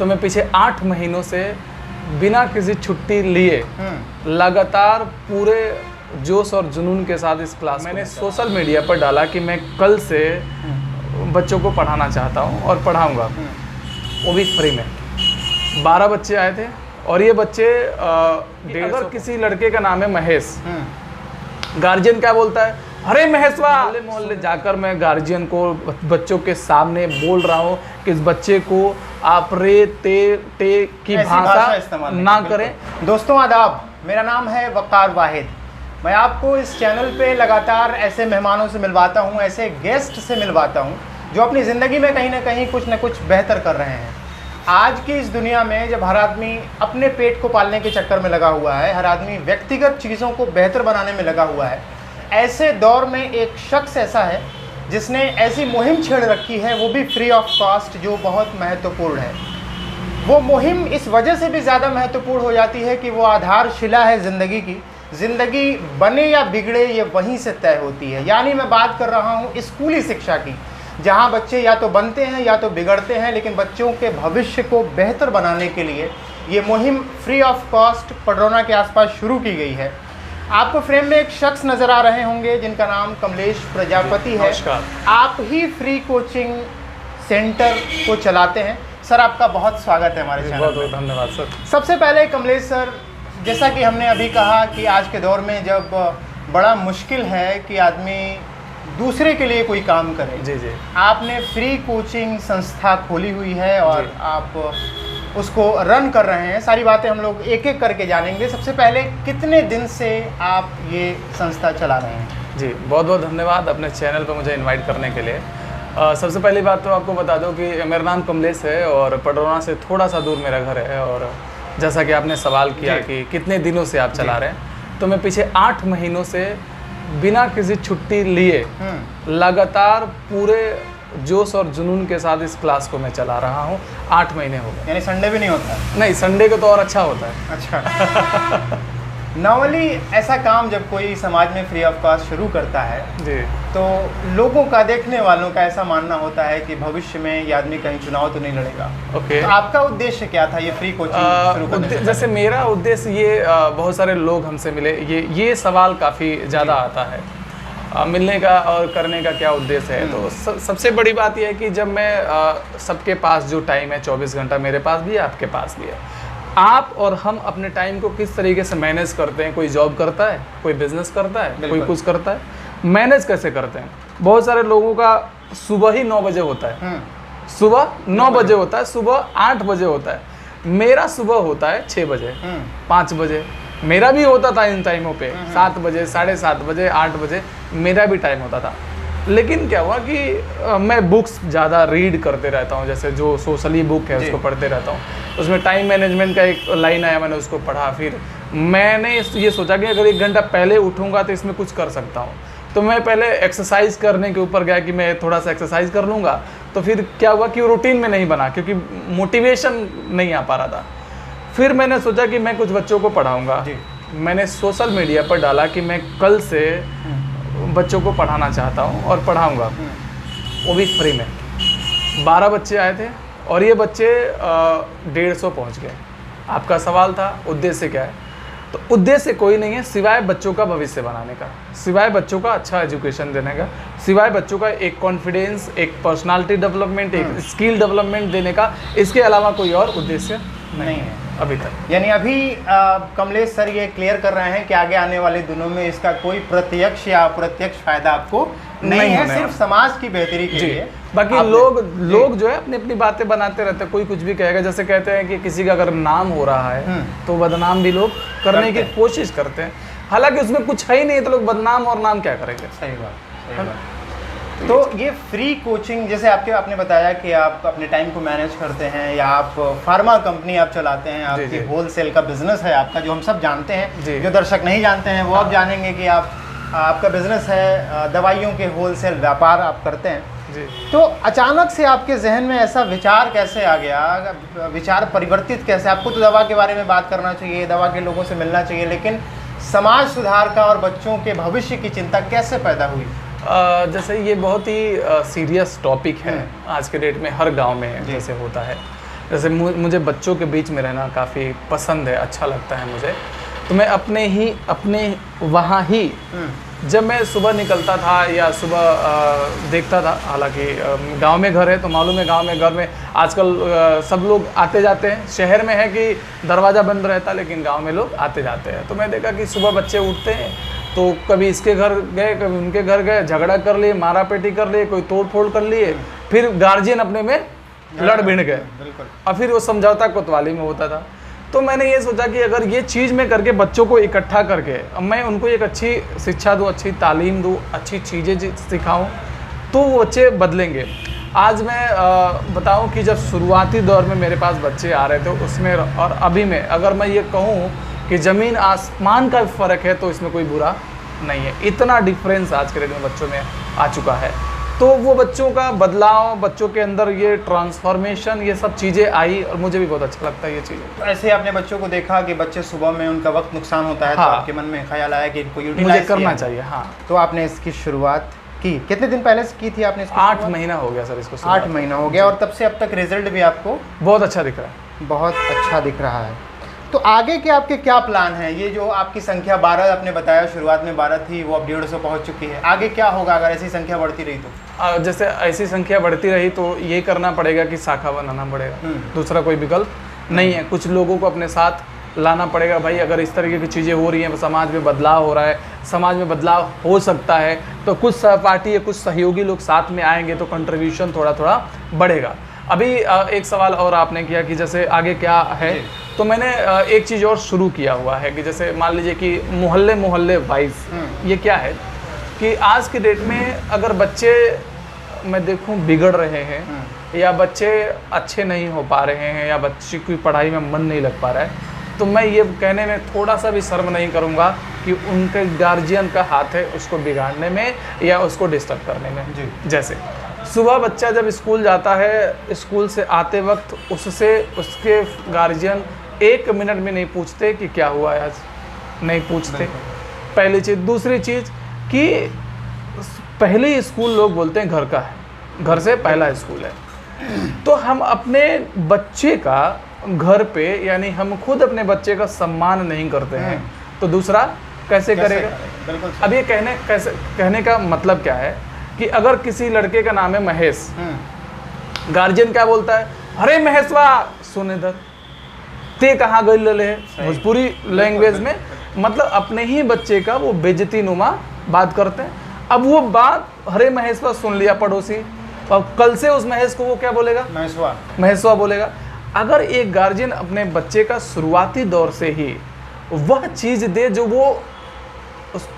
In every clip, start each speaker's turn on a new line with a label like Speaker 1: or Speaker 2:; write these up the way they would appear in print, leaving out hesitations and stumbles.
Speaker 1: तो मैं पीछे 8 महीनों से बिना किसी छुट्टी लिए लगातार पूरे जोश और जुनून के साथ इस क्लास मैंने सोशल मीडिया पर डाला कि मैं कल से बच्चों को पढ़ाना चाहता हूँ और पढ़ाऊँगा, वो भी फ्री में। 12 बच्चे आए थे और ये बच्चे अगर किसी लड़के का नाम है महेश, गार्जियन क्या बोलता है, अरे महेशवा, मोहल्ले मोहल्ले जाकर मैं गार्जियन को बच्चों के सामने बोल रहा हूँ कि इस बच्चे को आप रे ते की भाषा ना करें।
Speaker 2: दोस्तों आदाब, मेरा नाम है वकार वाहिद। मैं आपको इस चैनल पे लगातार ऐसे मेहमानों से मिलवाता हूँ, ऐसे गेस्ट से मिलवाता हूँ जो अपनी ज़िंदगी में कहीं ना कहीं कुछ न कुछ बेहतर कर रहे हैं। आज की इस दुनिया में जब हर आदमी अपने पेट को पालने के चक्कर में लगा हुआ है, हर आदमी व्यक्तिगत चीज़ों को बेहतर बनाने में लगा हुआ है, ऐसे दौर में एक शख्स ऐसा है जिसने ऐसी मुहिम छेड़ रखी है, वो भी फ्री ऑफ कॉस्ट, जो बहुत महत्वपूर्ण है। वो मुहिम इस वजह से भी ज़्यादा महत्वपूर्ण हो जाती है कि वो आधारशिला है ज़िंदगी की। ज़िंदगी बने या बिगड़े ये वहीं से तय होती है। यानी मैं बात कर रहा हूँ स्कूली शिक्षा की, जहाँ बच्चे या तो बनते हैं या तो बिगड़ते हैं, लेकिन बच्चों के भविष्य को बेहतर बनाने के लिए ये मुहिम फ्री ऑफ कॉस्ट पडरौना के आसपास शुरू की गई है। आपको फ्रेम में एक शख्स नज़र आ रहे होंगे जिनका नाम कमलेश प्रजापति है। आप ही फ्री कोचिंग सेंटर को चलाते हैं। सर, आपका बहुत स्वागत है हमारे चैनल में।
Speaker 1: बहुत धन्यवाद सर।
Speaker 2: सबसे पहले कमलेश सर, जैसा कि हमने अभी कहा कि आज के दौर में जब बड़ा मुश्किल है कि आदमी दूसरे के लिए कोई काम करे,
Speaker 1: जी,
Speaker 2: आपने फ्री कोचिंग संस्था खोली हुई है और आप उसको रन कर रहे हैं। सारी बातें हम लोग एक एक करके जानेंगे। सबसे पहले, कितने दिन से आप ये संस्था चला रहे हैं?
Speaker 1: जी, बहुत बहुत धन्यवाद अपने चैनल पर मुझे इनवाइट करने के लिए। सबसे पहली बात तो आपको बता दूं कि मेरा नाम कमलेश है और पडरौना से थोड़ा सा दूर मेरा घर है। और जैसा कि आपने सवाल किया कि कितने दिनों से आप चला रहे हैं, तो मैं पीछे 8 महीनों से बिना किसी छुट्टी लिए लगातार पूरे जोश और जुनून के साथ इस क्लास को मैं चला रहा हूँ। 8 महीने हो गए।
Speaker 2: यानी संडे भी नहीं होता है?
Speaker 1: नहीं, संडे को तो और अच्छा होता है।
Speaker 2: अच्छा। नॉर्मली ऐसा काम जब कोई समाज में फ्री ऑफ कॉस्ट शुरू करता है
Speaker 1: जी,
Speaker 2: तो लोगों का, देखने वालों का ऐसा मानना होता है कि भविष्य में ये आदमी कहीं चुनाव तो नहीं लड़ेगा।
Speaker 1: ओके।
Speaker 2: तो आपका उद्देश्य क्या था ये फ्री कोचिंग शुरू करने से?
Speaker 1: जैसे मेरा उद्देश्य ये, बहुत सारे लोग हमसे मिले, ये सवाल काफ़ी ज़्यादा आता है, मिलने का और करने का क्या उद्देश्य है। तो सबसे बड़ी बात यह है कि जब मैं सबके पास जो टाइम है 24 घंटा मेरे पास भी है, आपके पास भी है, आप और हम अपने टाइम को किस तरीके से मैनेज करते हैं। कोई जॉब करता है, कोई बिजनेस करता है, कोई कुछ करता है, मैनेज कैसे करते हैं। बहुत सारे लोगों का सुबह ही 9 बजे होता है, सुबह 9 बजे होता है, सुबह 8 बजे होता है। मेरा सुबह होता है 6 बजे, 5 बजे। मेरा भी होता था इन टाइमों पे, 7 बजे, 7:30 बजे, 8 बजे मेरा भी टाइम होता था। लेकिन क्या हुआ कि मैं बुक्स ज़्यादा रीड करते रहता हूँ, जैसे जो सोशली बुक है उसको पढ़ते रहता हूँ। उसमें टाइम मैनेजमेंट का एक लाइन आया, मैंने उसको पढ़ा। फिर मैंने ये सोचा कि अगर 1 घंटा पहले उठूँगा तो इसमें कुछ कर सकता हूँ। तो मैं पहले एक्सरसाइज करने के ऊपर गया कि मैं थोड़ा सा एक्सरसाइज कर लूँगा। तो फिर क्या हुआ कि रूटीन में नहीं बना, क्योंकि मोटिवेशन नहीं आ पा रहा था। फिर मैंने सोचा कि मैं कुछ बच्चों को पढ़ाऊँगा। मैंने सोशल मीडिया पर डाला कि मैं कल से बच्चों को पढ़ाना चाहता हूँ और पढ़ाऊँगा, वो भी फ्री में। 12 बच्चे आए थे और ये बच्चे 150 पहुँच गए। आपका सवाल था उद्देश्य क्या है, तो उद्देश्य कोई नहीं है सिवाय बच्चों का भविष्य बनाने का, सिवाय बच्चों का अच्छा एजुकेशन देने का, सिवाय बच्चों का एक कॉन्फिडेंस, एक पर्सनालिटी डेवलपमेंट, एक स्किल डेवलपमेंट देने का। इसके अलावा कोई और उद्देश्य नहीं है अभी तक।
Speaker 2: यानी अभी कमलेश सर ये क्लियर कर रहे हैं कि आगे आने वाले दिनों में इसका कोई प्रत्यक्ष या अप्रत्यक्ष फायदा आपको नहीं है, सिर्फ समाज की बेहतरी के लिए।
Speaker 1: बाकी लोग जो है अपनी अपनी बातें बनाते रहते हैं, कोई कुछ भी कहेगा। जैसे कहते हैं कि किसी का अगर नाम हो रहा है तो बदनाम भी लोग करने की कोशिश करते हैं, हालांकि उसमें कुछ है ही नहीं, तो लोग बदनाम और नाम क्या करेंगे।
Speaker 2: सही बात। तो ये फ्री कोचिंग, जैसे आपने बताया कि आप अपने टाइम को मैनेज करते हैं, या आप फार्मा कंपनी आप चलाते हैं, आपकी होलसेल का बिजनेस है आपका, जो हम सब जानते हैं। जो दर्शक नहीं जानते हैं वो अब जानेंगे कि आपका बिजनेस है, दवाइयों के होलसेल व्यापार आप करते हैं।
Speaker 1: जी।
Speaker 2: तो अचानक से आपके जहन में ऐसा विचार कैसे आ गया, विचार परिवर्तित कैसे? आपको तो दवा के बारे में बात करना चाहिए, दवा के लोगों से मिलना चाहिए, लेकिन समाज सुधार का और बच्चों के भविष्य की चिंता कैसे पैदा हुई?
Speaker 1: जैसे ये बहुत ही सीरियस टॉपिक है आज के डेट में, हर गांव में जैसे होता है। जैसे मुझे बच्चों के बीच में रहना काफ़ी पसंद है, अच्छा लगता है मुझे। तो मैं अपने वहाँ ही जब मैं सुबह निकलता था या सुबह देखता था, हालांकि गांव में घर है तो मालूम है, गांव में घर में आजकल सब लोग आते जाते हैं। शहर में है कि दरवाज़ा बंद रहता है, लेकिन गांव में लोग आते जाते हैं। तो मैं देखा कि सुबह बच्चे उठते हैं तो कभी इसके घर गए, कभी उनके घर गए, झगड़ा कर लिए, मारा पेटी कर लिए, कोई तोड़ फोड़ कर लिए, फिर गार्जियन अपने में लड़ भिड़ गए और फिर वो समझौता कोतवाली में होता था। तो मैंने ये सोचा कि अगर ये चीज़ मैं करके बच्चों को इकट्ठा करके मैं उनको एक अच्छी शिक्षा दूँ, अच्छी तालीम दूँ, अच्छी चीज़ें सिखाऊँ, तो वो बच्चे बदलेंगे। आज मैं बताऊं कि जब शुरुआती दौर में मेरे पास बच्चे आ रहे थे उसमें और अभी में अगर मैं ये कहूँ कि ज़मीन आसमान का फ़र्क है, तो इसमें कोई बुरा नहीं है। इतना डिफरेंस आज के डेट में बच्चों में आ चुका है। तो वो बच्चों का बदलाव, बच्चों के अंदर ये ट्रांसफॉर्मेशन, ये सब चीज़ें आई और मुझे भी बहुत अच्छा लगता है ये चीज़ें।
Speaker 2: तो ऐसे आपने बच्चों को देखा कि बच्चे सुबह में उनका वक्त नुकसान होता है,
Speaker 1: हाँ।
Speaker 2: तो आपके मन में ख्याल आया कि इनको
Speaker 1: मुझे
Speaker 2: यूटिलाइज
Speaker 1: करना चाहिए। हाँ,
Speaker 2: तो आपने इसकी शुरुआत की। कितने दिन पहले से की थी आपने इसकी
Speaker 1: 8
Speaker 2: शुरुआत?
Speaker 1: महीना हो गया सर इसको।
Speaker 2: 8 महीना हो गया और तब से अब तक रिजल्ट भी आपको
Speaker 1: बहुत अच्छा दिख रहा है।
Speaker 2: बहुत अच्छा दिख रहा है। तो आगे के आपके क्या प्लान हैं? ये जो आपकी संख्या 12 आपने बताया, शुरुआत में 12 थी, वो अब 150 पहुंच चुकी है। आगे क्या होगा अगर ऐसी संख्या बढ़ती रही तो?
Speaker 1: जैसे ऐसी संख्या बढ़ती रही तो ये करना पड़ेगा कि शाखा बनाना पड़ेगा, दूसरा कोई विकल्प नहीं है। कुछ लोगों को अपने साथ लाना पड़ेगा। भाई अगर इस तरीके की चीज़ें हो रही हैं, समाज में बदलाव हो रहा है, समाज में बदलाव हो सकता है, तो कुछ सहपाठी या कुछ सहयोगी लोग साथ में आएंगे तो कंट्रीब्यूशन थोड़ा थोड़ा बढ़ेगा। अभी एक सवाल और आपने किया कि जैसे आगे क्या है, तो मैंने एक चीज़ और शुरू किया हुआ है कि जैसे मान लीजिए कि मोहल्ले मोहल्ले वाइज ये क्या है कि आज की डेट में अगर बच्चे मैं देखूं बिगड़ रहे हैं या बच्चे अच्छे नहीं हो पा रहे हैं या बच्चे की पढ़ाई में मन नहीं लग पा रहा है, तो मैं ये कहने में थोड़ा सा भी शर्म नहीं करूँगा कि उनके गार्जियन का हाथ है उसको बिगाड़ने में या उसको डिस्टर्ब करने में। जैसे सुबह बच्चा जब स्कूल जाता है, स्कूल से आते वक्त उससे उसके गार्जियन 1 मिनट में नहीं पूछते कि क्या हुआ है आज, नहीं पूछते, पहली चीज़। दूसरी चीज़ कि पहले स्कूल लोग बोलते हैं घर का है, घर से पहला स्कूल है। तो हम अपने बच्चे का घर पे, यानी हम खुद अपने बच्चे का सम्मान नहीं करते हैं, तो दूसरा कैसे करेगा? अब ये कहने का मतलब क्या है कि अगर किसी लड़के का नाम है महेश, गार्जियन क्या बोलता है, अरे महेशवा सुन इधर, ते कहाँ गई ले है, भोजपुरी लैंग्वेज में, मतलब अपने ही बच्चे का वो बेइज्जती नुमा बात करते हैं। अब वो बात अरे महेशवा सुन लिया पड़ोसी, और कल से उस महेश को वो क्या बोलेगा, महेशवा बोलेगा। अगर एक गार्जियन अपने बच्चे का शुरुआती दौर से ही वह चीज़ दे जो वो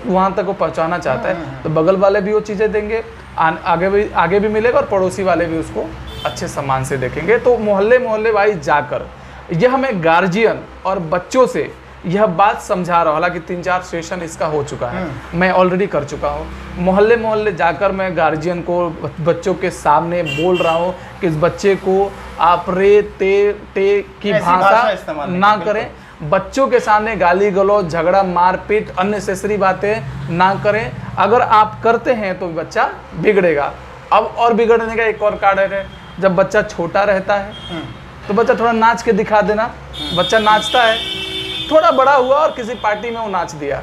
Speaker 1: वहाँ तक वो पहुँचाना चाहता है, तो बगल वाले भी वो चीज़ें देंगे, आगे भी मिलेगा और पड़ोसी वाले भी उसको अच्छे सम्मान से देखेंगे। तो मोहल्ले मोहल्ले वाइज जाकर यह मैं गार्जियन और बच्चों से यह बात समझा रहा हूँ। हालांकि 3-4 सेशन इसका हो चुका है, मैं ऑलरेडी कर चुका हूँ। मोहल्ले मोहल्ले जाकर मैं गार्जियन को बच्चों के सामने बोल रहा हूँ कि इस बच्चे को आप रे ते की भाषा ना करें, बच्चों के सामने गाली गलौज, झगड़ा, मारपीट, अननेसेसरी बातें ना करें। अगर आप करते हैं तो बच्चा बिगड़ेगा। अब और बिगड़ने का एक और कारण है, जब बच्चा छोटा रहता है तो बच्चा थोड़ा नाच के दिखा देना, बच्चा नाचता है, थोड़ा बड़ा हुआ और किसी पार्टी में वो नाच दिया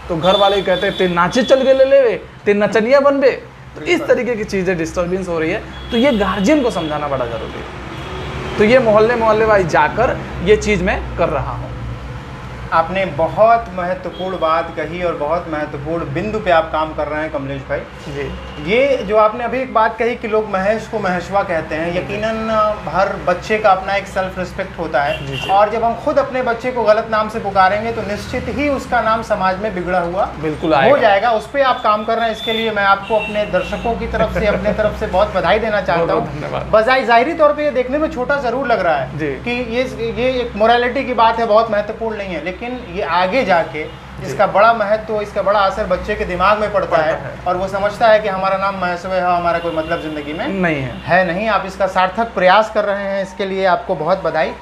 Speaker 1: तो घर वाले कहते हैं ते नाचे चल गए ले ते नचनिया बन बे। तो इस तरीके की चीज़ें डिस्टर्बेंस हो रही है, तो ये गार्जियन को समझाना बड़ा ज़रूरी है। तो ये मोहल्ले मोहल्ले वाइज जाकर ये चीज़ मैं कर रहा हूँ।
Speaker 2: आपने बहुत महत्वपूर्ण बात कही और बहुत महत्वपूर्ण बिंदु पे आप काम कर रहे हैं कमलेश भाई
Speaker 1: जी।
Speaker 2: ये जो आपने अभी एक बात कही कि लोग महेश को महेशवा कहते हैं, यकीनन हर बच्चे का अपना एक सेल्फ रिस्पेक्ट होता है
Speaker 1: जी।
Speaker 2: और जब हम खुद अपने बच्चे को गलत नाम से पुकारेंगे तो निश्चित ही उसका नाम समाज में बिगड़ा हुआ
Speaker 1: बिल्कुल
Speaker 2: हो जाएगा। उस पर आप काम कर रहे हैं, इसके लिए मैं आपको अपने दर्शकों की तरफ से अपने तरफ से बहुत बधाई देना चाहता हूँ। बजाय ज़ाहिरी तौर पर ये देखने में छोटा ज़रूर लग रहा है कि ये एक मोरालिटी की बात है, बहुत महत्वपूर्ण नहीं है, लेकिन ये आगे जाके इसका बड़ा महत्व, इसका बड़ा असर बच्चे के दिमाग में पड़ता है और वो समझता है कि हमारा नाम महेशवा है, हमारा कोई मतलब जिंदगी में नहीं है। आप इसका सार्थक प्रयास कर रहे हैं, इसके लिए आपको बहुत बधाई।